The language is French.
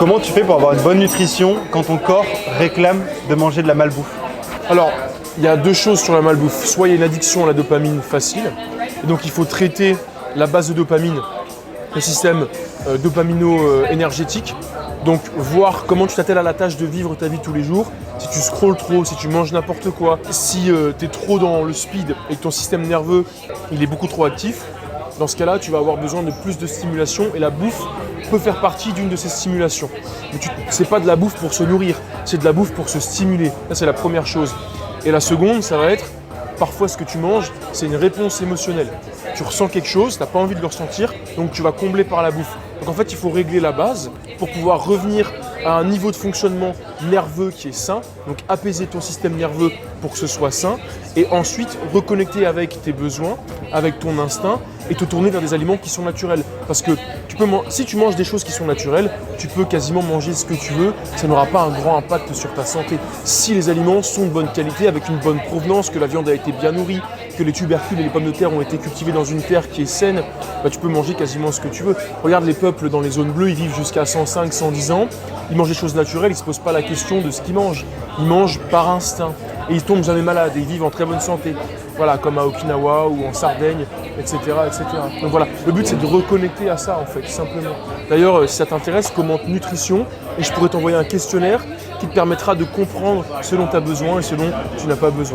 Comment tu fais pour avoir une bonne nutrition quand ton corps réclame de manger de la malbouffe? Alors, il y a deux choses sur la malbouffe. Soit il y a une addiction à la dopamine facile, et donc il faut traiter la base de dopamine, le système dopamino-énergétique. Donc voir comment tu t'attelles à la tâche de vivre ta vie tous les jours. Si tu scrolles trop, si tu manges n'importe quoi, si tu es trop dans le speed et que ton système nerveux il est beaucoup trop actif, dans ce cas-là, tu vas avoir besoin de plus de stimulation et la bouffe peut faire partie d'une de ces stimulations. Mais c'est pas de la bouffe pour se nourrir, c'est de la bouffe pour se stimuler. Ça, c'est la première chose. Et la seconde, ça va être, parfois ce que tu manges, c'est une réponse émotionnelle. Tu ressens quelque chose, tu n'as pas envie de le ressentir, donc tu vas combler par la bouffe. Donc en fait, il faut régler la base pour pouvoir revenir à un niveau de fonctionnement nerveux qui est sain, donc apaiser ton système nerveux pour que ce soit sain, et ensuite reconnecter avec tes besoins, avec ton instinct, et te tourner vers des aliments qui sont naturels. Parce que si tu manges des choses qui sont naturelles, tu peux quasiment manger ce que tu veux, ça n'aura pas un grand impact sur ta santé. Si les aliments sont de bonne qualité, avec une bonne provenance, que la viande a été bien nourrie, que les tubercules et les pommes de terre ont été cultivés dans une terre qui est saine, tu peux manger quasiment ce que tu veux. Regarde les peuples dans les zones bleues, ils vivent jusqu'à 105, 110 ans, ils mangent des choses naturelles, ils ne se posent pas la question de ce qu'ils mangent. Ils mangent par instinct et ils tombent jamais malades et ils vivent en très bonne santé. Voilà, comme à Okinawa ou en Sardaigne, etc., etc. Donc voilà, le but c'est de reconnecter à ça en fait, simplement. D'ailleurs, si ça t'intéresse, commente nutrition et je pourrais t'envoyer un questionnaire qui te permettra de comprendre ce dont tu as besoin et ce dont tu n'as pas besoin.